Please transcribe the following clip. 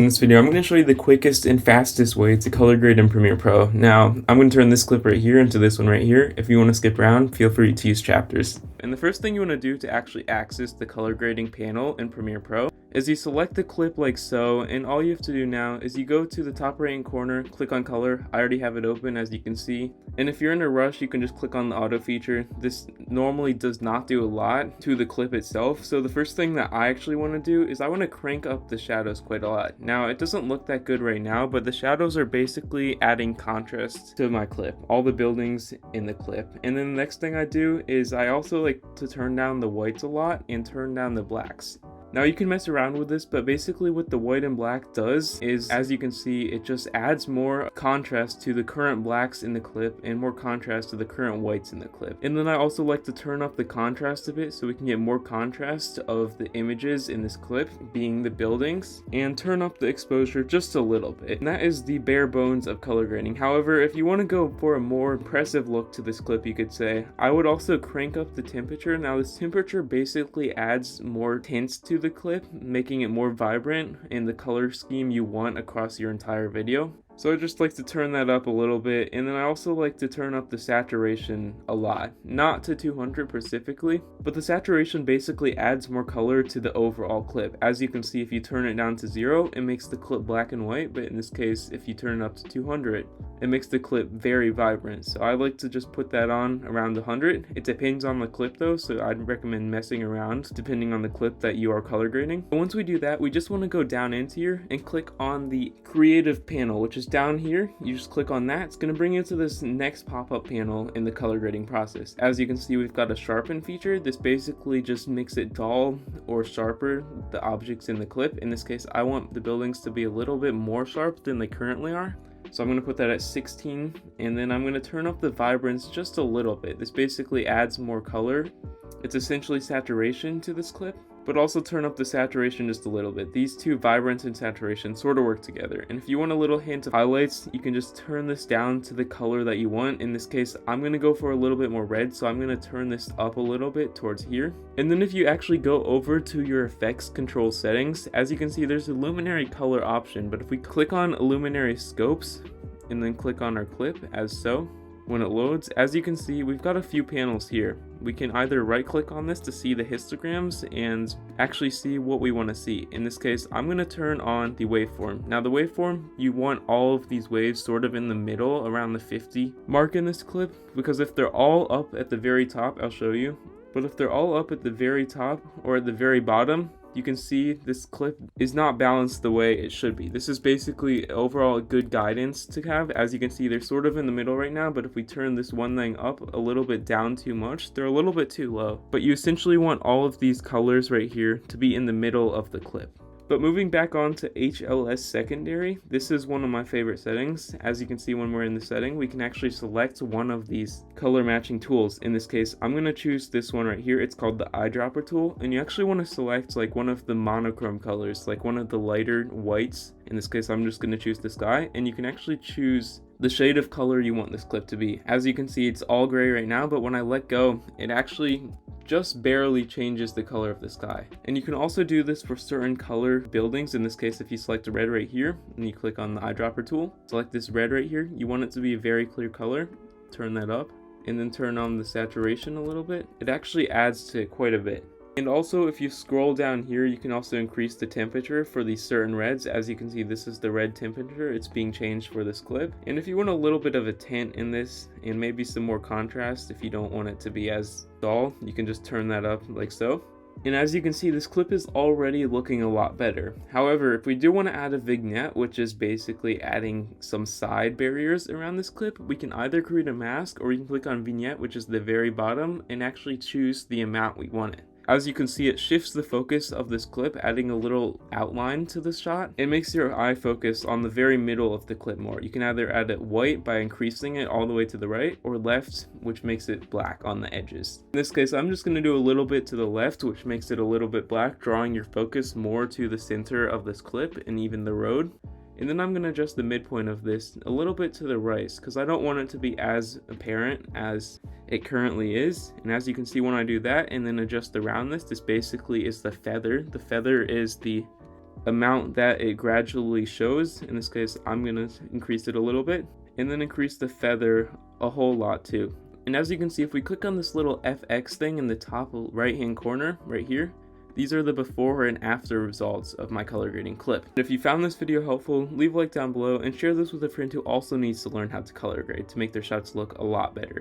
In this video, I'm going to show you the quickest and fastest way to color grade in Premiere Pro. Now, I'm going to turn this clip right here into this one right here. If you want to skip around, feel free to use chapters. And the first thing you want to do to actually access the color grading panel in Premiere Pro is you select the clip like so, and all you have to do now is you go to the top right hand corner, click on color. I already have it open, as you can see. And if you're in a rush, you can just click on the auto feature. This normally does not do a lot to the clip itself. So the first thing that I actually want to do is I want to crank up the shadows quite a lot. Now, it doesn't look that good right now, but the shadows are basically adding contrast to my clip, all the buildings in the clip. And then the next thing I do is I also like to turn down the whites a lot and turn down the blacks. Now you can mess around with this, but basically what the white and black does is, as you can see, it just adds more contrast to the current blacks in the clip and more contrast to the current whites in the clip. And then I also like to turn up the contrast a bit so we can get more contrast of the images in this clip, being the buildings, and turn up the exposure just a little bit. And that is the bare bones of color grading. However, if you want to go for a more impressive look to this clip, you could say, I would also crank up the temperature. Now this temperature basically adds more tints to the clip, making it more vibrant in the color scheme you want across your entire video. So I just like to turn that up a little bit, and then I also like to turn up the saturation a lot. Not to 200 specifically, but the saturation basically adds more color to the overall clip. As you can see, if you turn it down to 0, it makes the clip black and white, but in this case, if you turn it up to 200, it makes the clip very vibrant. So I like to just put that on around 100. It depends on the clip though, so I'd recommend messing around depending on the clip that you are color grading. But once we do that, we just want to go down into here and click on the creative panel, which is down here. You just click on that. It's going to bring you to this next pop-up panel in the color grading process. As you can see, we've got a sharpen feature. This basically just makes it dull or sharper the objects in the clip. In this case, I want the buildings to be a little bit more sharp than they currently are. So I'm going to put that at 16, and then I'm going to turn up the vibrance just a little bit. This basically adds more color. It's essentially saturation to this clip, but also turn up the saturation just a little bit. These two, vibrance and saturation, sort of work together. And if you want a little hint of highlights, you can just turn this down to the color that you want. In this case, I'm going to go for a little bit more red, so I'm going to turn this up a little bit towards here. And then if you actually go over to your effects control settings, as you can see, there's a luminary color option, but if we click on luminary scopes and then click on our clip as so, when it loads, as you can see, we've got a few panels here. We can either right click on this to see the histograms and actually see what we want to see. In this case, I'm going to turn on the waveform. Now the waveform, you want all of these waves sort of in the middle around the 50 mark in this clip, because if they're all up at the very top, I'll show you. But if they're all up at the very top or at the very bottom, you can see this clip is not balanced the way it should be. This is basically overall good guidance to have. As you can see, they're sort of in the middle right now, but if we turn this one thing up a little bit down too much, they're a little bit too low. But you essentially want all of these colors right here to be in the middle of the clip. But moving back on to HLS secondary, this is one of my favorite settings. As you can see, when we're in the setting, we can actually select one of these color matching tools. In this case, I'm going to choose this one right here. It's called the eyedropper tool, and you actually want to select like one of the monochrome colors, like one of the lighter whites. In this case, I'm just going to choose the sky, and you can actually choose the shade of color you want this clip to be. As you can see, it's all gray right now, but when I let go, it actually just barely changes the color of the sky. And you can also do this for certain color buildings. In this case, if you select a red right here and you click on the eyedropper tool, select this red right here, you want it to be a very clear color, turn that up, and then turn on the saturation a little bit. It actually adds to it quite a bit. And also, if you scroll down here, you can also increase the temperature for these certain reds. As you can see, this is the red temperature. It's being changed for this clip. And if you want a little bit of a tint in this and maybe some more contrast, if you don't want it to be as dull, you can just turn that up like so. And as you can see, this clip is already looking a lot better. However, if we do want to add a vignette, which is basically adding some side barriers around this clip, we can either create a mask, or we can click on vignette, which is the very bottom, and actually choose the amount we want it. As you can see, it shifts the focus of this clip, adding a little outline to the shot. It makes your eye focus on the very middle of the clip more. You can either add it white by increasing it all the way to the right, or left, which makes it black on the edges. In this case, I'm just going to do a little bit to the left, which makes it a little bit black, drawing your focus more to the center of this clip and even the road. And then I'm going to adjust the midpoint of this a little bit to the right, because I don't want it to be as apparent as it currently is. And as you can see, when I do that and then adjust the roundness, this basically is the feather. The feather is the amount that it gradually shows. In this case, I'm gonna increase it a little bit, and then increase the feather a whole lot too. And as you can see, if we click on this little FX thing in the top right hand corner right here, these are the before and after results of my color grading clip. If you found this video helpful, leave a like down below and share this with a friend who also needs to learn how to color grade to make their shots look a lot better.